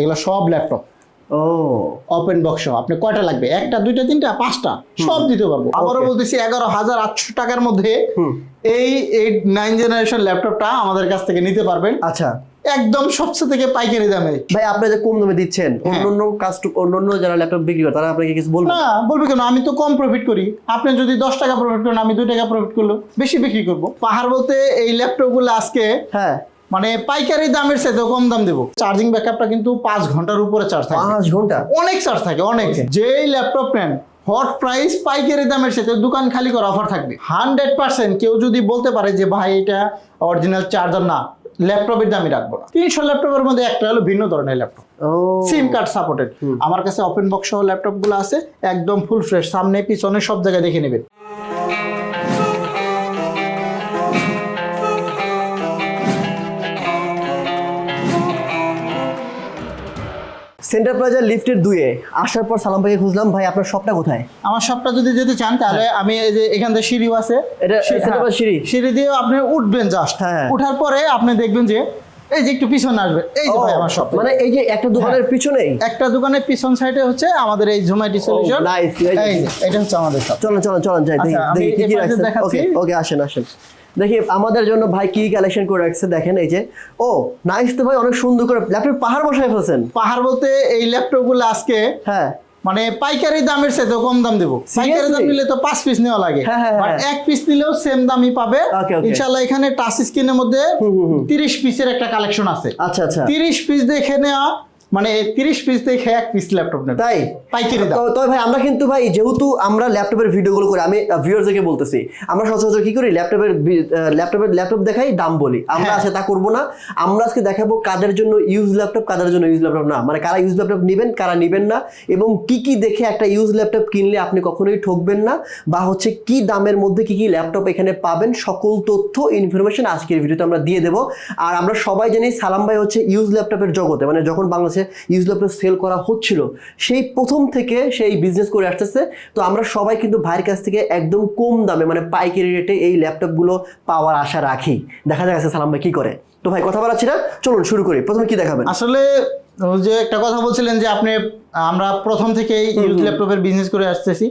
এগুলো সব ল্যাপটপ ও open box. আপনি কয়টা লাগবে? একটা, দুইটা, তিনটা, পাঁচটা, সব দিতে পারবো। আবারও বলতেছি 11,800 টাকার মধ্যে এই 9 জেনারেশন ল্যাপটপটা আমাদের কাছ থেকে নিতে পারবেন। আচ্ছা, একদম সবচেয়ে থেকে পাইকারি দামে। ভাই আপনি যে কম দামে দিচ্ছেন, অন্যান্য যারা ল্যাপটপ বিক্রি করে তারা আপনাকে কিছু বলবে না? বলবে কেন? আমি তো কম প্রফিট করি। আপনি যদি 10 টাকা প্রফিট করেন, আমি 2 টাকা প্রফিট করলো বেশি বিক্রি করবো। পাহাড় বলতে এই ল্যাপটপগুলো আজকে হ্যাঁ মানে পাইকারি দামের সাথে কম দাম দেবো। চার্জিং ব্যাকআপটা কিন্তু 5 ঘন্টার উপরে চার্জ থাকে। 5 ঘন্টা? অনেক চার্জ থাকে, অনেক। যেই ল্যাপটপ নেন হট প্রাইস পাইকারি দামের সাথে দোকান খালি করা অফার থাকবে 100%। কেউ যদি বলতে পারে যে ভাই এটা অরিজিনাল চার্জার না, ল্যাপটপের দামই রাখবো না। 300 ল্যাপটপের মধ্যে একটা হলো ভিন্ন ধরনের ল্যাপটপ, সিম কার্ড সাপোর্টেড। আমার কাছে ওপেন বক্স সহ ল্যাপটপ গুলো আছে, একদম ফুল ফ্রেশ, সামনে পিছনে সব জায়গায় দেখে নেবেন। সেন্টার প্লাজা লিফটের 2-এ আসার পর সালাম ভাইকে খুঁজলাম, ভাই আপনার শপটা কোথায়? আমার শপটা যদি যেতে চান তাহলে আমি এই যে এখান থেকে সিঁড়িও আছে, এটা সেন্টার প্লাজা সিঁড়ি দিয়ে আপনি উঠবেন জাস্ট। উঠার পরে আপনি দেখবেন যে এই যে একটু পিছনে আসবে, এই যে ভাই আমার শপ। মানে এই যে একটা দোকানের পিছনেই, একটা দোকানের পিছন সাইডে হচ্ছে আমাদের এই জোম্যাটো সলিউশন। নাইস, এটা হচ্ছে আমাদের শপ। চলুন যাই দেখি কি কি রাখছেন। ওকে আসেন। দেখি আমাদের জন্য ভাই কি কালেকশন করে রাখছে, দেখেন এই যে। ও নাইস তো ভাই, অনেক সুন্দর করে ল্যাপটপ পাহাড় বসায় ফেলছেন। পাহাড় বলতে এই ল্যাপটপ গুলো আজকে মানে পাইকারি দামের সাথে কম দাম দেবো। পাইকারি দাম নিলে তো 5 পিস নেওয়া লাগে, বাট 1 পিস নিলেও সেম দামই পাবে ইনশাআল্লাহ। এখানে টাচ স্ক্রিনের মধ্যে 30 পিসের একটা কালেকশন আছে। আচ্ছা 30 পিস দেখে নেওয়া মানে 30 পিস দেখে 1 পিস ল্যাপটপ নেবে, তাই পাইকারি দাম। তো ভাই আমরা কিন্তু ভাই যেহেতু আমরা ল্যাপটপের ভিডিওগুলো করি, আমি ভিউয়ারদেরকে বলতেছি, আমরা সচরাচর কি করি, ল্যাপটপ দেখাই, দাম বলি। আমরা আজকে তা করবো না। আমরা আজকে দেখাবো কাদের জন্য ইউজ ল্যাপটপ, কাদের জন্য ইউজ ল্যাপটপ না, মানে কারা ইউজ ল্যাপটপ নেবেন, কারা নেবেন না, এবং কি কি দেখে একটা ইউজ ল্যাপটপ কিনলে আপনি কখনোই ঠকবেন না, বা হচ্ছে কি দামের মধ্যে কি কি ল্যাপটপ এখানে পাবেন, সকল তথ্য ইনফরমেশন আজকের ভিডিওতে আমরা দিয়ে দেবো। আর আমরা সবাই জানি সালাম ভাই হচ্ছে ইউজ ল্যাপটপের জগতে, মানে যখন বাংলাদেশে ইউজ ল্যাপটপ সেল করা হচ্ছিল সেই প্রথম থেকে সেই বিজনেস করে আসতেছে। তো আমরা সবাই কিন্তু ভাইয়ের কাছ থেকে একদম কম দামে মানে পাইকারি রেটে এই ল্যাপটপগুলো পাওয়ার আশা রাখি। দেখা যাচ্ছে সালাম ভাই কি করে। তো ভাই কথা বলাচ্ছি না, চলুন শুরু করি। প্রথমে কি দেখাবেন? আসলে যে একটা কথা বলছিলেন যে আমরা প্রথম থেকে ইউজ ল্যাপটপের বিজনেস করে আসতেছি,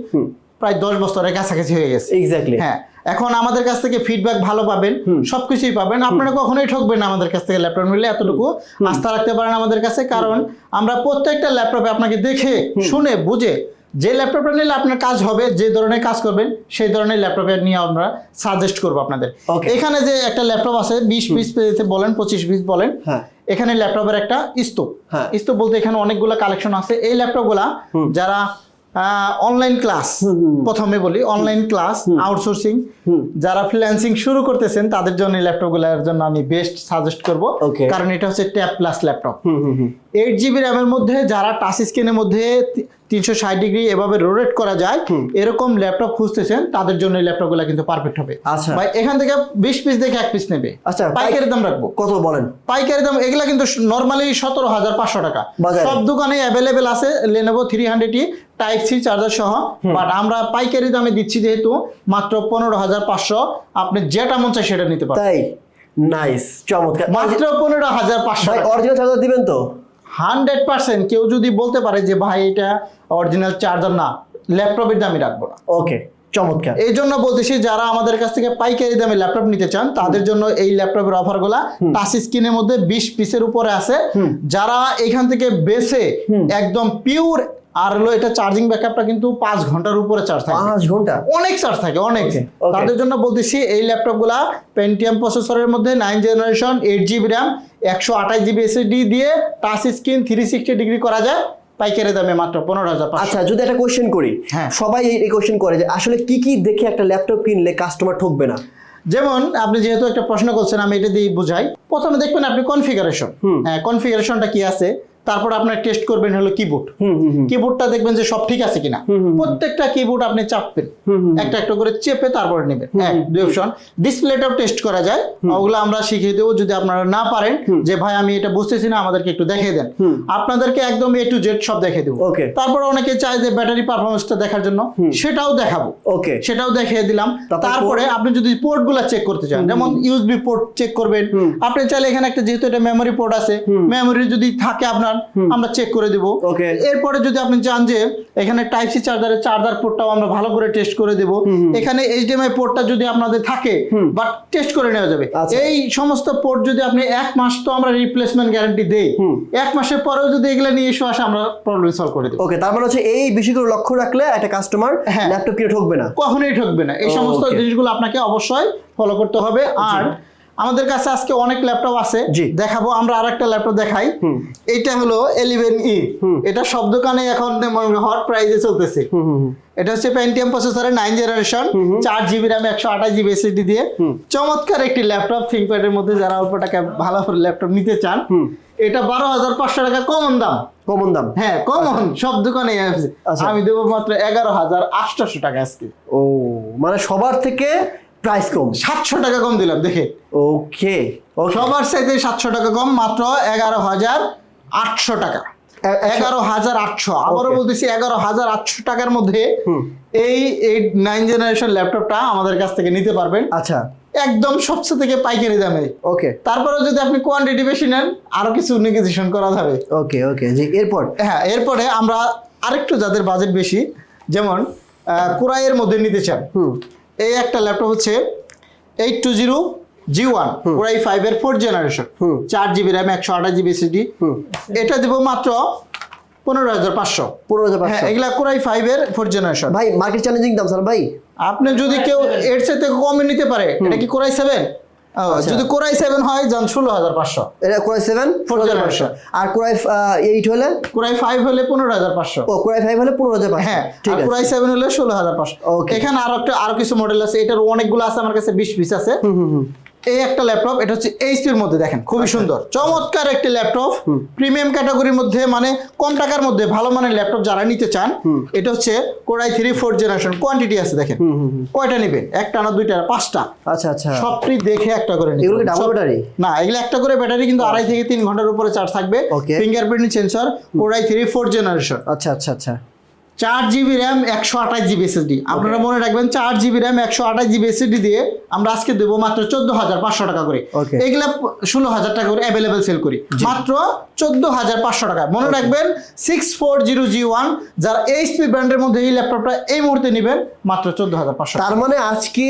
প্রায় 10 বছরের কাছাকাছি হয়ে গেছে। এক্স্যাক্টলি। হ্যাঁ, এখন আমাদের কাছ থেকে ফিডব্যাক ভালো পাবেন, সবকিছুই পাবেন। আপনারা কখনোই ঠকবেন না আমাদের কাছ থেকে ল্যাপটপ নিলে, এতটুকু আস্থা রাখতে পারেন আমাদের কাছে। কারণ আমরা প্রত্যেকটা ল্যাপটপে আপনাকে দেখে শুনে বুঝে যে ল্যাপটপটা নিলে আপনার কাজ হবে, যে ধরনের কাজ করবেন সেই ধরনের ল্যাপটপে নিয়ে আমরা সাজেস্ট করবো আপনাদের। এখানে যে একটা ল্যাপটপ আছে 20 পিস বলেন, 25 পিস বলেন, এখানে ল্যাপটপের একটা স্তূপ বলতে এখানে অনেকগুলো কালেকশন আছে। এই ল্যাপটপগুলা যারা অনলাইন ক্লাস, প্রথমে বলি অনলাইন ক্লাস, আউটসোর্সিং, যারা ফ্রিল্যান্সিং শুরু করতেছেন তাদের জন্য এই ল্যাপটপগুলোর জন্য আমি বেস্ট সাজেস্ট করব। কারণ এটা হচ্ছে ট্যাব প্লাস ল্যাপটপ, 8GB র্যামের মধ্যে, যারা টাচ স্ক্রিনের মধ্যে 360 ডিগ্রি এভাবে রোটেট করা যায় এরকম ল্যাপটপ খুঁজতেছেন তাদের জন্য এই ল্যাপটপগুলো কিন্তু পারফেক্ট হবে। আচ্ছা ভাই, এখান থেকে 20 পিস দেখে 1 পিস নেবে। আচ্ছা, পাইকারি দাম রাখবো। কত বলেন? পাইকারি দাম এগুলা কিন্তু নরমালি 17,500 টাকা সব দোকানে অ্যাভেলেবেল আছে। Lenovo 300E Type-C চার্জার সহ, বাট আমরা পাইকারি দামে দিচ্ছি যেহেতু মাত্র 15,500। আপনি যেটা মন চায় সেটা নিতে পারেন। তাই? নাইস, চমৎকার। মাত্র 15,500। ভাই অরিজিনাল চার্জার দিবেন তো? 100%। কেউ যদি বলতে পারে যে ভাই এটা অরিজিনাল চার্জার না, ল্যাপটপের দামই রাখবো না। ওকে, চমৎকার। এই জন্য বলতেছি যারা আমাদের কাছ থেকে পাইকারি দামে ল্যাপটপ নিতে চান তাদের জন্য এই ল্যাপটপের অফারগুলা টাচ স্ক্রিনের মধ্যে 20 পিসের উপরে আছে। যারা এখান থেকে বেছে একদম পিওর, আর হলো এটা চার্জিং ব্যাকআপটা কিন্তু 5 ঘন্টার উপরে চার্জ থাকে। 5 ঘন্টা? অনেক চার্জ থাকে, অনেক। তাদের জন্য বলতেছি এই ল্যাপটপগুলা পেন্টিয়াম প্রসেসরের মধ্যে 9 generation, 8GB RAM, 128GB SSD দিয়ে টাচ স্ক্রিন 360 ডিগ্রি করা যায়, পাইকারি দামে মাত্র 15,500। আচ্ছা, যদি একটা কোশ্চেন করি, সবাই এই কোশ্চেন করে যে আসলে কি কি দেখে একটা ল্যাপটপ কিনলে কাস্টমার ঠকবে না? যেমন আপনি যেহেতু একটা প্রশ্ন করছেন, আমি এটা দিয়ে বুঝাই। প্রথমে দেখবেন আপনি কনফিগারেশন, কনফিগারেশনটা কি আছে, তারপর আপনার টেস্ট করবেন হলো কিবোর্ড। কিবোর্ডটা দেখবেন যে সব ঠিক আছে কিনা। প্রত্যেকটা কিবোর্ড আপনি চাপবেন, একটা একটা করে চেপে তারপরে নেবেন। 2 অপশন। ডিসপ্লেটাও টেস্ট করা যায়, ওগুলো আমরা শিখিয়ে দেবো। যদি আপনারা না পারেন যে ভাই আমি এটা বুঝতেছি না, আমাদেরকে একটু দেখিয়ে দেন, আপনাদেরকে একদম A to Z সব দেখিয়ে দেবো। তারপর অনেকে চায় যে ব্যাটারি পারফরমেন্সটা দেখার জন্য, সেটাও দেখাবো, সেটাও দেখিয়ে দিলাম। তারপরে আপনি যদি পোর্ট গুলা চেক করতে চান, যেমন USB পোর্ট চেক করবেন। আপনি চাইলে এখানে একটা, যেহেতু এটা মেমোরি পোর্ট আছে, মেমোরি যদি থাকে আপনার আমরা চেক করে দিব। Okay. এরপরে যদি আপনি চান যে এখানে টাইপ সি চার্জার পোর্টটাও আমরা ভালো করে টেস্ট করে দেব, এখানে এইচডিএমআই পোর্টটা যদি আপনাদের থাকে বাট টেস্ট করে নেওয়া যাবে। আচ্ছা। এই সমস্ত পোর্ট যদি আপনি 1 মাস তো আমরা রিপ্লেসমেন্ট গ্যারান্টি দেই, 1 মাসের পরেও যদি এগুলা নিয়ে ইস্যু আসে আমরা প্রবলেম সলভ করে দেব। ওকে, তার মানে হচ্ছে এই বিষয়গুলো লক্ষ্য রাখলে একটা কাস্টমার হ্যাঁ। ল্যাপটপ কিনে ঠকবে না। কখনোই ঠকবে না। এই সমস্ত Okay. জিনিসগুলো আপনাকে অবশ্যই ফলো করতে হবে। আর আমাদের কাছে আজকে অনেক ল্যাপটপ আছে, জি। দেখাবো। আমরা আরেকটা ল্যাপটপ দেখাই। এটা হলো 11E, এটা সব দোকানে এখন হট প্রাইসে চলতেছে। এটা হচ্ছে পেন্টিয়াম প্রসেসরের 9 generation, 4GB RAM 128GB SSD দিয়ে চমৎকার একটি ল্যাপটপ। থিংকপ্যাডের মধ্যে যারা অল্প টাকা ভালো করে ল্যাপটপ নিতে চান, এটা 12,500 টাকা কমন দাম। কমন দাম? হ্যাঁ কমন, সব দোকানে আছে। আচ্ছা। আমি দেবো মাত্র 11,800 টাকা আজকে। ও মানে সবার থেকে প্রাইস কম, 700 টাকা কম দিলাম দেখে। ওকে সবার চাইতে 700 টাকা কম, মাত্র 11,800 টাকা। 11,800, আবারও বলতেছি 11,800 টাকার মধ্যে এই 9 জেনারেশন ল্যাপটপটা আমাদের কাছ থেকে নিতে পারবেন আচ্ছা একদম সবচেয়ে থেকে পাইকারি দামে। ওকে তারপরে যদি আপনি কোয়ান্টিটি বেশি নেন আরো কিছু নেগোসিয়েশন করা যাবে। ওকে ওকে জি, এরপর হ্যাঁ, এরপরে আমরা আরেকটু যাদের বাজেট বেশি, যেমন কোরাইয়ের মধ্যে নিতে চান, এই একটা ল্যাপটপ হচ্ছে 820G1 কোরাই 5 এর 4th generation, 4GB RAM 128GB SSD। এটা দেব মাত্র 15,500। 15,500 হ্যাঁ, এগুলা কোরাই 5 এর 4th জেনারেশন। ভাই মার্কেট চ্যালেঞ্জিং দাম স্যার ভাই। আপনি যদি কেউ এর চাইতে কমে নিতে পারে, এটা কি কোরাই 7? যদি কোরাই 7 হয় যান 16,500। এটা কোরাই 7 4th জেনারেশন। আর কোরাই 8 হলে? কোরাই 5 হলে 15,500। ও কোরাই 5 হলে 15,500। হ্যাঁ, ঠিক আর আছে। কোরাই 7 হলে 16,500। Okay. এখানে আরো কিছু মডেল আছে, এটার অনেকগুলো আছে, আমার কাছে 20 পিস আছে। এই একটা ল্যাপটপ, এটা হচ্ছে এইচপির মধ্যে, দেখেন খুবই সুন্দর চমৎকার একটি ল্যাপটপ, প্রিমিয়াম ক্যাটাগরির মধ্যে, মানে কম টাকার মধ্যে ভালো মানের ল্যাপটপ যারা নিতে চান, এটা হচ্ছে কোরাই 3 4th জেনারেশন। কোয়ান্টিটি আছে দেখেন, কয়টা নেবেন? একটা না দুইটা না 5টা? আচ্ছা আচ্ছা, সবটি দেখে একটা করে নিবেন। এগুলো কি ডাবল সব- ব্যাটারি? না, এগুলো একটা করে ব্যাটারি, কিন্তু 2.5 থেকে 3 ঘন্টার উপরে চার্জ থাকবে। Okay. Fingerprint sensor, core i 3 4th generation, আচ্ছা আচ্ছা আচ্ছা 4GB RAM 128GB SSD। আপনারা মনে রাখবেন 4GB RAM 128GB SSD দিয়ে আমরা আজকে দেবো মাত্র 14,500 টাকা করে। Okay. এগুলা 16,000 টাকা করে অ্যাভেলেবেল সেল করি, মাত্র 14,500 টাকা। মনে রাখবেন 640G1 যারা এইচপি ব্র্যান্ডের মধ্যে এই ল্যাপটপটা এই মুহূর্তে নেবেন মাত্র 14,500। তার মানে আজকে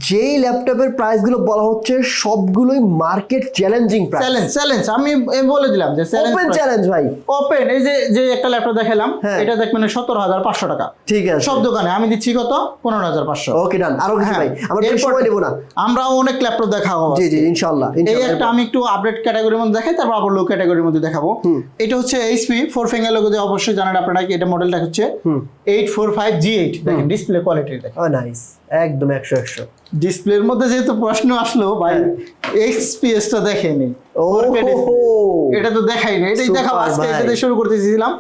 যেই ল্যাপটপের প্রাইসগুলো বলা হচ্ছে সবগুলোই মার্কেট চ্যালেঞ্জিং প্রাইস। চ্যালেঞ্জ আমি বলে দিলাম যে ওপেন চ্যালেঞ্জ ভাই। ওপেন। এই যে একটা ল্যাপটপ দেখালাম, হ্যাঁ। এটা দেখবেন 17,500 টাকা। ঠিক আছে, সব দোকানে আমি দিচ্ছি কত? 15,500। ওকে ডান। আরো কিছু হ্যাঁ, ভাই, আমরা বেশি এরপর সময় নেব না। আমরা অনেক ল্যাপটপ দেখাবো। জি জি ইনশাআল্লাহ এই ইনশাআল্লাহ। একটা আমি একটু আপডেট ক্যাটাগরির মধ্যে দেখাই, তারপর আবার লো ক্যাটাগরির মধ্যে দেখাবো। এটা হচ্ছে এইচপি 4 ফিঙ্গার লোগো দিয়ে, অবশ্যই জানেন আপনারা কি এটা মডেলটা হচ্ছে 845G8। দেখেন ডিসপ্লে কোয়ালিটি দেখেন, ও নাইস, একদম 100 ডিসপ্লের মধ্যে যেহেতু প্রশ্ন আসলো ভাই, এক্সপিএস টা দেখেনি। ও এটা তো দেখাইনি, এটাই Super দেখাবো আজকে। ভাই। এটা দিয়ে শুরু করতেছিলাম।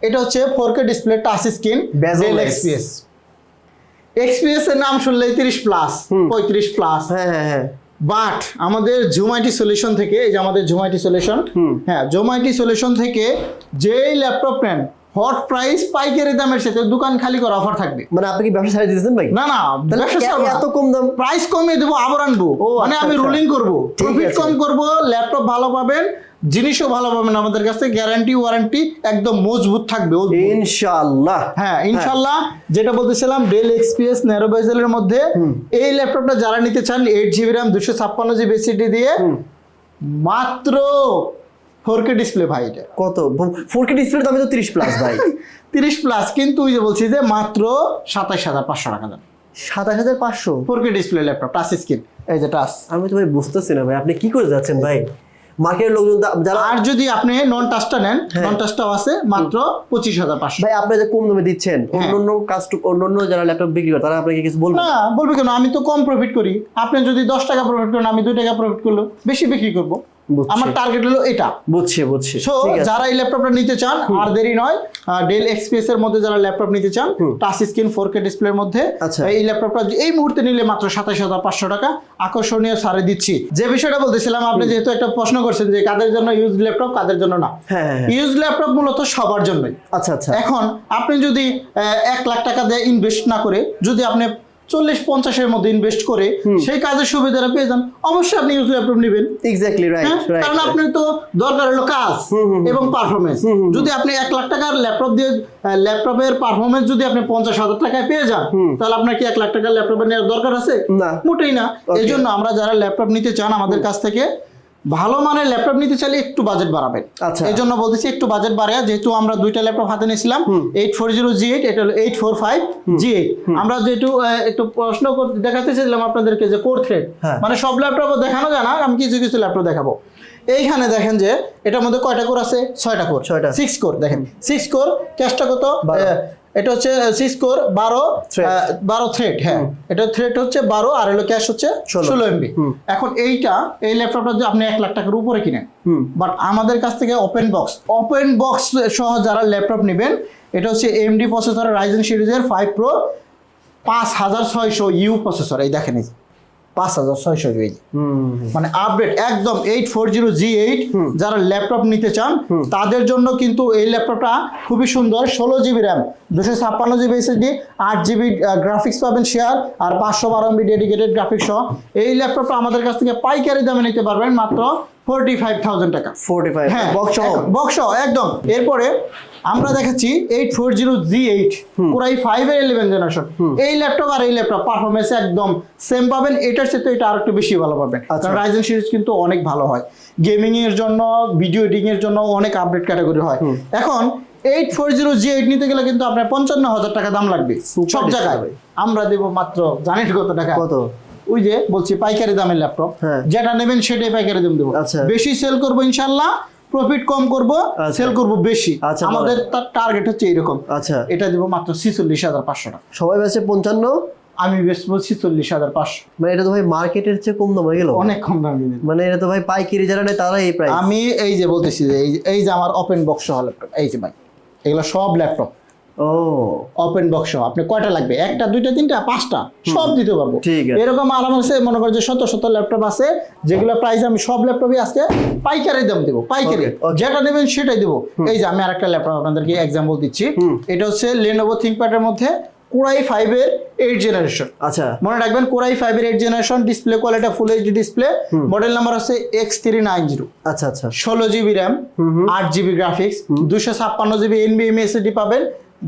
এটা হচ্ছে 4K display touch screen del XPS. XPS এর নাম শুনলেই 30 প্লাস 35 প্লাস। হ্যাঁ হ্যাঁ হ্যাঁ বাট আমাদের জুমাইটি সলিউশন থেকে, এই যে আমাদের জুমাইটি সলিউশন, হ্যাঁ জুমাইটি সলিউশন থেকে যেই ল্যাপটপ নেন হট প্রাইস পাইকারি দামের সাথে দোকান খালি করে অফার থাকবে। মানে আপনি কি ব্যবসা ছাড়িয়ে দিয়েছেন ভাই? না তাহলে ব্যবসা ছাড়বো না। এত কম দাম? প্রাইস কমিয়ে দেবো, আবার আনবো, মানে আচ্ছা, আমি আচ্ছা। রুলিং করবো, ঠিক প্রফিট আছে। কম করবো, ল্যাপটপ ভালো পাবেন, জিনিসও ভালো পাবেন আমাদের কাছ থেকে, গ্যারান্টি ওয়ারেন্টি একদম মজবুত থাকবে। ইনশাআল্লাহ। হ্যাঁ ইনশাল্লাহ। যেটা বলতেছিলাম ডেল এক্সপিএস ন্যারো বেজেলের মধ্যে এই ল্যাপটপটা যারা নিতে চান 8GB RAM 256GB SSD দিয়ে মাত্র 4K ডিসপ্লে ভাই। এটা কত? 4K ডিসপ্লে দাম তো 30 প্লাস ভাই। 30 প্লাস, কিন্তু ওই যে বলছি যে মাত্র 27,500 টাকা দাম। 27,500 4K display laptop touch screen, এই যে টাচ। আমি তো ভাই বুঝতেছি না ভাই, আপনি কি করে যাচ্ছেন ভাই? মার্কেটের লোকজন যারা, আর যদি আপনি নন টাচটা নেন, নন টাচটাও আছে মাত্র 25,500। ভাই আপনি যে কম দামে দিচ্ছেন, অন্যান্য যারা ল্যাপটপ বিক্রি করে তারা আপনাকে কিছু বলবে? না বলবে কেন, আমি তো কম প্রফিট করি। আপনি যদি 10 টাকা প্রফিট করেন, আমি 2 টাকা প্রফিট করলো বেশি বিক্রি করবো। বুঝছি। আমার টার্গেট হলো এটা। বুঝছি সো ঠিক আছে। যারা এই ল্যাপটপটা নিতে চান আর দেরি নয়, ডেল এক্সপিএস এর মধ্যে যারা ল্যাপটপ নিতে চান টাচ স্ক্রিন 4K ডিসপ্লের মধ্যে, আচ্ছা। এই ল্যাপটপটা এই মুহূর্তে নিলে মাত্র 27,500 টাকা আকর্ষণীয় ছাড়ে দিচ্ছি। যে বিষয়টা বলতেছিলাম, আপনি যেহেতু একটা প্রশ্ন করছেন যে কাদের জন্য ইউজ ল্যাপটপ, কাদের জন্য না। হ্যাঁ। ইউজ ল্যাপটপ মূলত সবার জন্যই। আচ্ছা আচ্ছা এখন আপনি যদি 1 লাখ টাকা দিয়ে ইনভেস্ট না করে যদি আপনি 40-50 মধ্যে ইনভেস্ট করে সেই কাজের সুবিধাটা পেয়ে যান, অবশ্যই আপনি ইউজ ল্যাপটপ নেবেন। এক্স্যাক্টলি রাইট রাইট, কারণ আপনি তো দরকার হলো কাজ এবং পারফরমেন্স। যদি আপনি 1 লাখ টাকার ল্যাপটপ দিয়ে ল্যাপটপের পারফরমেন্স যদি আপনি 50,000 টাকায় পেয়ে যান, তাহলে আপনার কি 1 লাখ টাকার ল্যাপটপ নেওয়ার দরকার আছে? না, মোটেই না। এই জন্য আমরা যারা ল্যাপটপ নিতে চান আমাদের কাছ থেকে, ভালো মানের ল্যাপটপ নিতে চাইলে একটু বাজেট বাড়াবেন। আচ্ছা, এই জন্য বলতেছি একটু বাজেট বাড়ায়, যেহেতু আমরা 2টা ল্যাপটপ হাতে নিয়েছিলাম, 840G8, এটা হলো 845G8। আমরা যেহেতু একটু প্রশ্ন দেখাতে চাইলাম আপনাদেরকে যে কোর থ্রেড, মানে সব ল্যাপটপ দেখানো যায় না, আমি কিছু কিছু ল্যাপটপ দেখাবো। এইখানে দেখেন যে এটার মধ্যে কয়টা কোর আছে? 6টা কোর, 6 কোর। দেখেন 6 কোর, ক্যাশটা কত? এটা হচ্ছে 6 কোর 12 থ্রেড। হ্যাঁ, এটা থ্রেড হচ্ছে 12 আর হলো ক্যাশ হচ্ছে 16 MB। এখন এই ল্যাপটপটা যদি আপনি 1 লাখ টাকার উপরে কিনেন, বাট আমাদের কাছ থেকে ওপেন বক্স সহ যারা ল্যাপটপ নেবেন, এটা হচ্ছে AMD প্রসেসর রাইজেন সিরিজের 5 Pro 5600U প্রসেসর। এই দেখেন, এই 5600 মানে আপডেট একদম 840G8। যারা ল্যাপটপ নিতে চান তাদের জন্য কিন্তু এই ল্যাপটপটা খুবই সুন্দর। 16GB RAM, 256GB SSD, 8GB graphics পাবেন শেয়ার, আর 512MB ডেডিকেটেড গ্রাফিক্স সহ এই ল্যাপটপটা আমাদের কাছ থেকে পাইকারি দামে নিতে পারবেন মাত্র 45,000 টাকা। 45, হ্যাঁ, বক্স একদম। এরপরে আমরা দেখাচ্ছি 840G8 Core i5 এর 11 জেনারেশন। এই ল্যাপটপ আর এই ল্যাপটপ পারফরমেন্স একদম সেম পাবেন, এটার সাথে এটা আরেকটু বেশি ভালো পাবেন। কারণ রাইজেন সিরিজ কিন্তু অনেক ভালো হয় গেমিং এর জন্য, ভিডিও এডিটিং এর জন্য অনেক আপডেট ক্যাটাগরি হয়। এখন 840G8 নিতে গেলে কিন্তু আপনার 55,000 টাকা দাম লাগবে সব জায়গায়। আমরা দেব মাত্র, জানেন কত টাকা? কত? ওই যে বলছি পাইকারি দামের ল্যাপটপ, যেটা নেবেন সেটাই পাইকারি দাম দেবো। বেশি সেল করবো ইনশাল্লাহ, প্রফিট কম করব, সেল করব বেশি। আমাদের টার্গেট হচ্ছে এইরকম। আচ্ছা, এটা দিব মাত্র 46,500 টাকা। সবাই বেচে 55, আমি বেচবো 46,500। মানে এটা তো ভাই মার্কেটের চেয়ে কম দাম হয়ে গেল, অনেক কম দাম দিবেন। মানে এটা তো ভাই পাইকারি যারা নেয় তারা এই প্রাইস। আমি এই যে বলতেছি যে এই যে আমার ওপেন বক্স সহ ল্যাপটপ, এই যে ভাই এগুলো সব ল্যাপটপ ওপেন বক্স সহ। আপনি কয়টা লাগবে? 1টা 2টা 3টা 5টা সব দিতে পারবো। এরকম আরাম আছে, মনে করেন যে শত ল্যাপটপ আছে যেগুলো প্রাইস আমি সব ল্যাপটপই আজকে পাইকারি দাম দেবো, পাইকারি যেটা নেবেন সেটাই দেবো। এই যে আমি আরেকটা ল্যাপটপ আপনাদেরকে এক্সাম্পল দিচ্ছি। এটা হচ্ছে Lenovo ThinkPad এর মধ্যে Core i5 এর 8 জেনারেশন। আচ্ছা, মনে রাখবেন Core i5 এর 8 generation, display quality full HD display, model number হচ্ছে X390। আচ্ছা আচ্ছা, 16GB RAM, 8GB graphics, 256GB NVMe SSD পাবেন।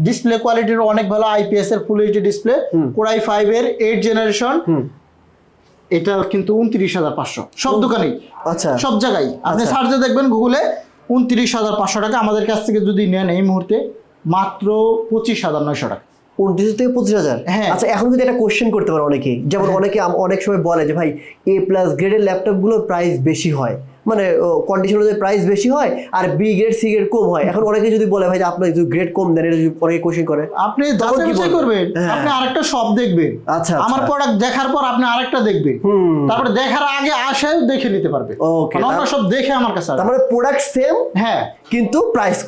ডিসপ্লে কোয়ালিটির অনেক ভালো, IPS এর full HD display. Core i5 এর 8 জেনারেশন, এটা কিন্তু 29,500 সব দোকানেই। আচ্ছা, সব জায়গায় আপনি সার্চে দেখবেন গুগলে 29,500 টাকা। আমাদের কাছ থেকে যদি নেন এই মুহূর্তে মাত্র 25,900 টাকা। 29 থেকে 25,000। হ্যাঁ, আচ্ছা, এখন যদি একটা কোশ্চেন করতে পারে অনেকে, যেমন অনেক সময় বলে যে ভাই A+ গ্রেডের ল্যাপটপ গুলোর প্রাইস বেশি হয়, মানে কন্ডিশন অনুযায়ী প্রাইস বেশি হয়, আর B গ্রেড C গ্রেড কম হয়। এখন অনেকে যদি বলে ভাই যে আপনি যদি গ্রেড কম দেন, এটা যদি অনেকে কোশ্চেন করে, আপনি যাচাই করবেন, আপনি আরেকটা শপ দেখবেন। আচ্ছা, আমার প্রোডাক্ট দেখার পর আপনি আরেকটা দেখবেন, তারপরে দেখার আগে আসে দেখে নিতে পারবে। ওকে, আমরা সব দেখে আমার কাছে। তার মানে প্রোডাক্ট সেম, হ্যাঁ, কিন্তু প্রাইস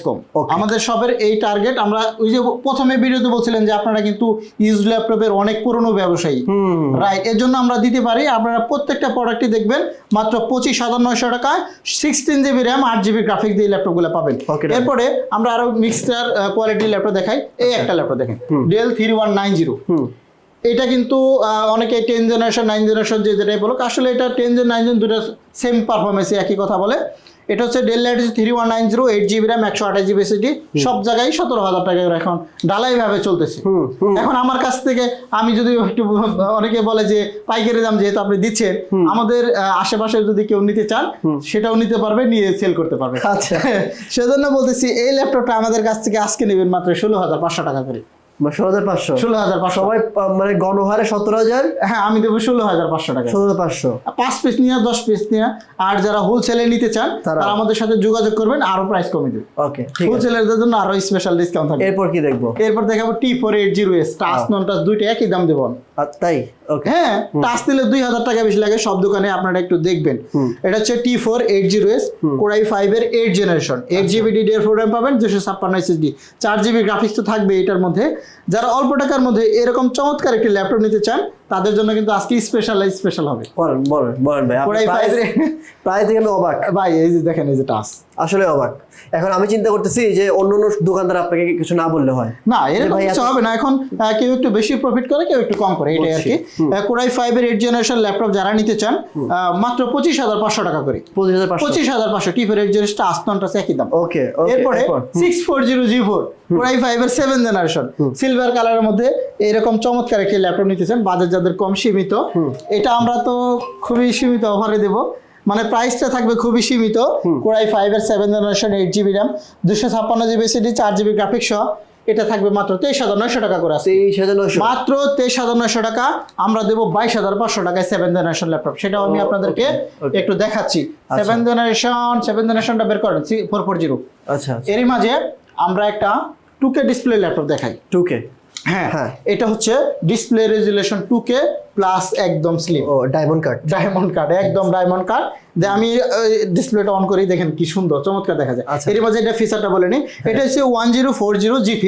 কম। আমাদের শপের এই টার্গেট। আমরা ওই যে প্রথমে ভিডিওতে বলছিলেন যে আপনারা কিন্তু ইউজ ল্যাপটপের অনেক পুরনো ব্যবসায়ী, রাইট? এর জন্য আমরা দিতে পারি। আপনারা প্রত্যেকটা প্রোডাক্টই দেখবেন মাত্র 25,900 টাকায়। 16GB র্যাম, 8GB গ্রাফিক্স দিয়ে ল্যাপটপগুলো পাবেন। এরপরে আমরা আরো মিক্সচার কোয়ালিটির ল্যাপটপ দেখাই। এই একটা ল্যাপটপ দেখেন, Dell 3190। এটা কিন্তু অনেকে 10 জেনারেশন 9 জেনারেশন যেটাই বলো, আসলে এটা 10 জন 9 জন দুটো সেম পারফরমেন্সে একই কথা বলে। এটা হচ্ছে Dell Latitude 3190, 8GB RAM, 128GB SSD, সব জায়গায় 17,000 টাকা এখন ডালাই ভাবে চলতেছে। এখন আমার কাছ থেকে আমি যদি একটু, অনেকে বলে যে পাইকারি দাম যেহেতু আপনি দিচ্ছেন, আমাদের আশেপাশে যদি কেউ নিতে চান সেটাও নিতে পারবে, নিয়ে সেল করতে পারবে। আচ্ছা, সেজন্য বলতেছি এই ল্যাপটপটা আমাদের কাছ থেকে আজকে নেবেন মাত্র 16,500 টাকা করে। 16,500 সবাই মানে গণহারে 17,000। হ্যাঁ, আমি দেবো 16,500 টাকা। 16,500, 5 পিস নিয়ে 10 পিস নিয়ে। আর যারা হোলসেলে নিতে চান তারা আমাদের সাথে যোগাযোগ করবেন, আরো প্রাইস কমে দেবে। ওকে, হোলসেলারদের জন্য আরো স্পেশাল ডিসকাউন্ট থাকবে। এরপর কি দেখবো? এরপর দেখাবো T480S, টাচ নন টাচ দুইটা একই দাম দেবো। তাই? ওকে, হ্যাঁ, টাচ দিলে 2,000 টাকা বেশি লাগে সব দোকানে, আপনারা একটু দেখবেন। এটা হচ্ছে T480S, Core i5 এর 8 জেনারেশন, 8GB DDR4 RAM পাবেন, 256 SSD, 4GB গ্রাফিক্স তো থাকবে এটার মধ্যে। যারা অল্প টাকার মধ্যে এরকম চমৎকার একটি ল্যাপটপ নিতে চান তাদের জন্য কিন্তু আজকে স্পেশাল হবে। বলেন ভাই, Core i5 প্রাইস দেখে আমি অবাক ভাই, এই যে দেখেন, এই যে টাচ, আসলে অবাক। এখন আমি চিন্তা করতেছি যে অন্য দোকানদার আপনাকে কিছু না বললে হয় না, এরকম ভাই কিছু হবে না। এখন কেউ একটু বেশি প্রফিট করে, কেউ একটু কম করে, এটাই আর কি। Core i5 এর 8th জেনারেশন ল্যাপটপ যারা নিতে চান মাত্র 25,500 টাকা করে, 25,500 টিপের 8th জেনারেশন আসনটা একই দাম। ওকে, এরপরে 640G4 Core i5 এর 7th জেনারেশন সিলভার কালারের মধ্যে এরকম চমৎকার একটি ল্যাপটপ নিতে চান, বাজেট যাদের কম সীমিত, এটা আমরা তো খুবই সীমিত অফারে দেব, মানে প্রাইসটা থাকবে খুবই সীমিত। Core i5 এর 7th generation 8GB RAM 256GB SSD 4GB graphics সহ এটা থাকবে মাত্র 23,900 টাকা করে আছে। 23,900 মাত্র 23,900 টাকা আমরা দেবো 22,500 টাকায় 7th জেনারেশন ল্যাপটপ। সেটাও আমি আপনাদেরকে একটু দেখাচ্ছি। 7th জেনারেশনটা বের করেন 440। আচ্ছা, এরই মাঝে আমরা একটা 2K ডিসপ্লে ল্যাপটপ দেখাই। 2K, হ্যাঁ, এটা হচ্ছে ডিসপ্লে রেজুলেশন 2K প্লাস একদম স্লিম, ও ডায়মন্ড কাট, একদম ডায়মন্ড কাট। আমি ডিসপ্লেটা অন করি, দেখেন কি সুন্দর চমৎকার দেখা যায়। এর মাঝে এটা ফিচারটা বলে নি, এটা হচ্ছে 1040G3।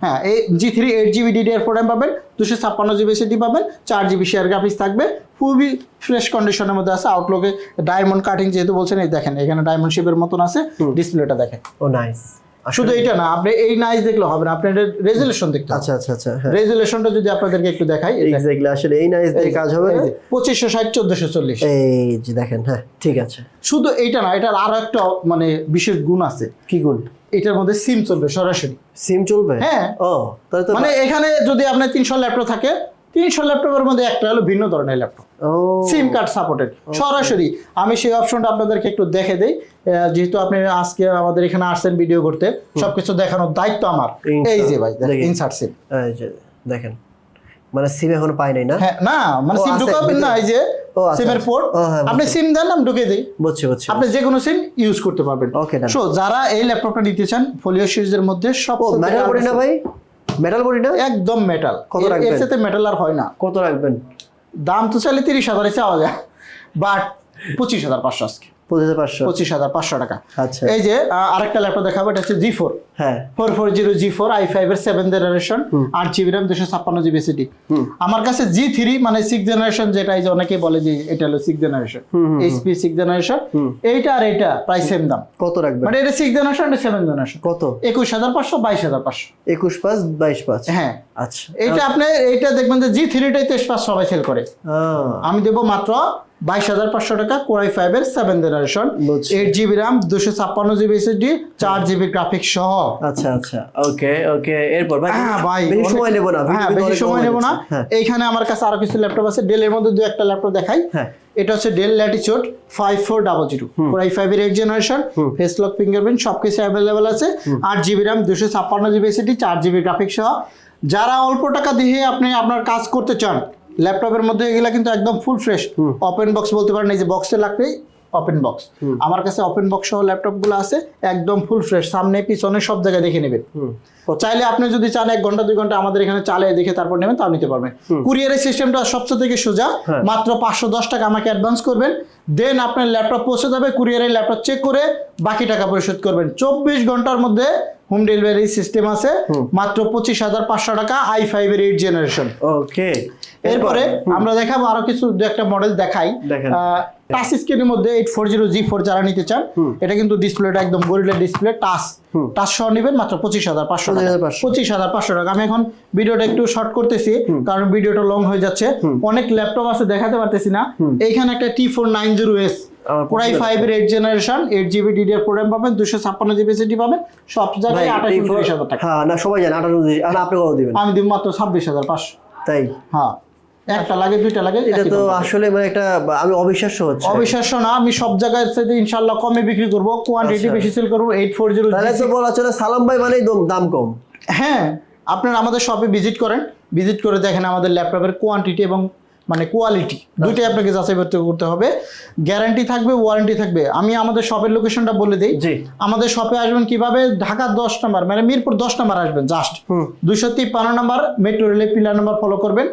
হ্যাঁ, এই G3 8GB DDR4 RAM পাবেন, 256GB SSD পাবেন, 4GB শেয়ার গ্রাফিক্স থাকবে, খুবই ফ্রেশ কন্ডিশনের মধ্যে আছে। আউটলুকে ডায়মন্ড কাটিং যেহেতু বলছেন, এই দেখেন এখানে ডায়মন্ড শেপের মতন আছে, ডিসপ্লেটা দেখেন। ও নাইস। শুধু এটা না, আপনি এই নাইস দেখলে হবে না, আপনার রেজুলেশন দেখতে হবে। আচ্ছা, রেজুলেশনটা যদি আপনাদেরকে একটু দেখাই, এক্স্যাক্টলি, আসলে এই নাইস দিয়ে কাজ হবে না। 2560 1440, এই যে দেখেন। হ্যাঁ, ঠিক আছে। শুধু এইটা না, এটার আরো একটা মানে বিশেষ গুণ আছে। কি গুণ? এটার মধ্যে সিম চলবে সরাসরি। সিম চলবে? হ্যাঁ। ও, তাহলে তো মানে এখানে যদি আপনার 300 ল্যাপটপ থাকে, 300 ল্যাপটপের মধ্যে একটা হলো ভিন্ন ধরনের ল্যাপটপ, সিম কার্ড সাপোর্টেড সরাসরি। আমি সেই অপশনটা আপনাদেরকে একটু দেখে দেই, যেহেতু আপনি আজকে আমাদের এখানে আসছেন ভিডিও করতে, সবকিছু দেখানোর দায়িত্ব আমার। এই যে ভাই, ইনসার্ট সিম, এই যে দেখেন, মানে সিম এখনো পাই নাই না? হ্যাঁ, না মানে সিম ঢুকাবেন না, এই যে সিমের পোর্ট, আপনি সিম দেন, আমি ঢুকিয়ে দিই। বুঝছি। আপনি যে কোনো সিম ইউজ করতে পারবেন। ওকে, সো যারা এই ল্যাপটপটা নিতে চান, ফোলিও সিরিজের মধ্যে সব মেটাল বডি না ভাই? মেটাল বডি না? একদম মেটাল। কত রাখবেন? এর সাথে মেটাল আর হয় না। কত রাখবেন? দাম তো চাইলে 30,000 চাওয়া যায়, বাট 25,500 আজকে। 25,500 টাকা। আচ্ছা, এই যে আরেকটা ল্যাপটপ দেখাবো, এটা হচ্ছে G4। হ্যাঁ, 440G4 i5 এর 7th generation 8GB RAM 256GB SSD। আমার কাছে G3 মানে 6th জেনারেশন, যেটা এই যে অনেকেই বলে যে এটা হলো 6th generation, HP 6th generation, এইটা আর এটা প্রায় সেম দাম। কত রাখবেন? মানে এটা 6th জেনারেশন, এটা 7th জেনারেশন। কত? 21,500 22,500। 21,500 22,500। হ্যাঁ, আচ্ছা, এইটা আপনি এইটা দেখবেন যে G3টাই 23,500 সবাই সেল করে, আমি দেবো মাত্র 22,500 টাকা। Core i5 এর 7th generation 8GB RAM 256GB SSD 4GB graphics সহ। আচ্ছা, ওকে। এরপর ভাই বেশি সময় নেব না। হ্যাঁ, বেশি সময় নেব না। এইখানে আমার কাছে আরো কিছু ল্যাপটপ আছে, ডেলের মধ্যে দুই একটা ল্যাপটপ দেখাই। এটা হচ্ছে ডেল ল্যাটিটিউড 5400 Core i5 এর 8th generation, face lock fingerprint সবকিছু অ্যাভেলেবেল আছে, 8GB RAM 256GB SSD 4GB graphics সহ। যারা অল্প টাকা দিয়ে আপনি আপনার কাজ করতে চান, ল্যাপটপের মধ্যে এগুলা কিন্তু একদম ফুল ফ্রেশ, ওপেন বক্স বলতে পারেন, এই যে বক্সে লাগবেই ওপেন বক্স। আমার কাছে ওপেন বক্স সহ ল্যাপটপগুলো আছে, একদম ফুল ফ্রেশ, সামনে পিছনে সব জায়গায় দেখে নেবেন। চাইলে আপনি যদি চান 1 ঘন্টা 2 ঘন্টা আমাদের এখানে চালিয়ে দেখে তারপর নেবেন, তাও নিতে পারবেন। কুরিয়ারের সিস্টেমটা সবচেয়ে থেকে সোজা, মাত্র 510 টাকা আমাকে অ্যাডভান্স করবেন, দেন আপনার ল্যাপটপ পৌঁছে যাবে, কুরিয়ারের ল্যাপটপ চেক করে বাকি টাকা পরিশোধ করবেন। 24 ঘন্টার মধ্যে হোম ডেলিভারি সিস্টেম আছে, মাত্র 25,500 টাকা i5 এর 8th জেনারেশন। ওকে, এরপরে আমরা দেখাবো আরো কিছু একটা মডেল দেখাই। টাচ স্ক্রিনের মধ্যে 840G4 যারা নিতে চান, এটা কিন্তু ডিসপ্লেটা একদম গরিলা ডিসপ্লে, টাচ সহ নেবেন মাত্র 25,500 টাকা। 25,500 টাকা। আমি এখন ভিডিওটা একটু শর্ট করতেছি কারণ ভিডিওটা লং হয়ে যাচ্ছে, অনেক ল্যাপটপ আছে দেখাতে পারতেছি না। এইখানে একটা T490S Core i5 এর 8th generation 8GB DDR4 RAM পাবেন, 256GB SSD পাবেন, সব জায়গায় 28,000 টাকা। হ্যাঁ, না সবাই জানে 28,000, আর আপনি কত দিবেন? আমি দিব মাত্র 26,500। তাই? হ্যাঁ, একটা লাগে দুইটা লাগে, এটা তো আসলে মানে একটা আমি অবিশ্বাস্য হচ্ছে। অবিশ্বাস্য না, আমি সব জায়গায় থেকে ইনশাআল্লাহ কমে বিক্রি করব, কোয়ান্টিটি বেশি সেল করব। 840 তাহলে তো বলা চলে সালাম ভাই মানেই দাম কম। হ্যাঁ, আপনারা আমাদের শপে ভিজিট করেন, ভিজিট করে দেখেন আমাদের ল্যাপটপের কোয়ান্টিটি এবং মানে কোয়ালিটি দুটোই আপনাকে যাচাই করতে হবে। গ্যারান্টি থাকবে, ওয়ারেন্টি থাকবে। আমি আমাদের শপের লোকেশনটা বলে দিই। আমাদের শপে আসবেন কিভাবে, ঢাকা 10 নম্বর মানে মিরপুর 10 নম্বর আসবেন, জাস্ট 253 নম্বর মেট্রো রেলের পিলার নাম্বার ফলো করবেন,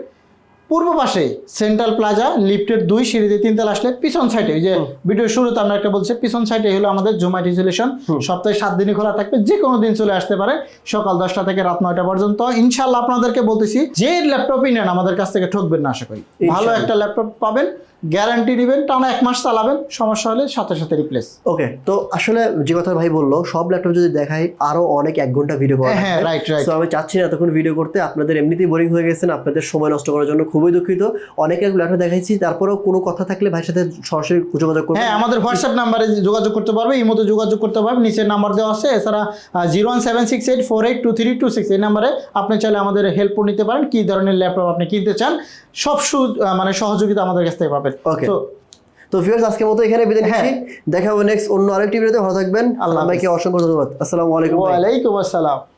পূর্ব পাশে সেন্ট্রাল প্লাজা লিফটের 2 সিঁড়িতে 3 তলা আসলে পিছন সাইডে যে ভিডিও শুরুতে আমরা একটা বলছি পিছন সাইডে হলো আমাদের জুমাইট ইনস্টলেশন। সপ্তাহে 7 দিনই খোলা থাকবে, যে কোনো দিন চলে আসতে পারে সকাল 10টা থেকে রাত 9টা পর্যন্ত। ইনশাআল্লাহ আপনাদেরকে বলতেছি যে ল্যাপটপই নেন আমাদের কাছ থেকে ঠকবেন না, আশা করি ভালো একটা ল্যাপটপ পাবেন, গ্যারান্টি দিবেন, টানা 1 মাস চালাবেন, সমস্যা হলে সাথে সাথে রিপ্লেস। ওকে, তো আসলে যে কথা ভাই বললো সব ল্যাপটপ যদি দেখাই আরো অনেক 1 ঘন্টা ভিডিও করা, হ্যাঁ রাইট। তো আমি চাচ্ছি না এতক্ষণ ভিডিও করতে, আপনাদের এমনিতেই বোরিং হয়ে গেছেন, আপনাদের সময় নষ্ট করার জন্য খুবই দুঃখিত। অনেক ল্যাপটপ দেখাইছি, তারপরেও কোনো কথা থাকলে ভাইয়ের সাথে সরাসরি যোগাযোগ করুন। হ্যাঁ, আমাদের হোয়াটসঅ্যাপ নাম্বারে যোগাযোগ করতে পারবে, ইমোতে যোগাযোগ করতে পারবে, নিচের নাম্বার দেওয়া আছে। এছাড়া 01768482326 এই নাম্বারে আপনি চাইলে আমাদের হেল্প নিতে পারেন, কি ধরনের ল্যাপটপ আপনি কিনতে চান সব মানে সহযোগিতা আমাদের কাছ থেকে পাবেন। ওকে, তো তো ভিউয়ার্স আজকের মতো এখানে বিদায় নিচ্ছি, দেখা হবে নেক্সট অন্য আরেকটি ভিডিওতে। ভালো থাকবেন, আল্লাহ সবাইকে অসংখ্য ধন্যবাদ। আসসালামু আলাইকুম। ওয়ালাইকুম আসসালাম।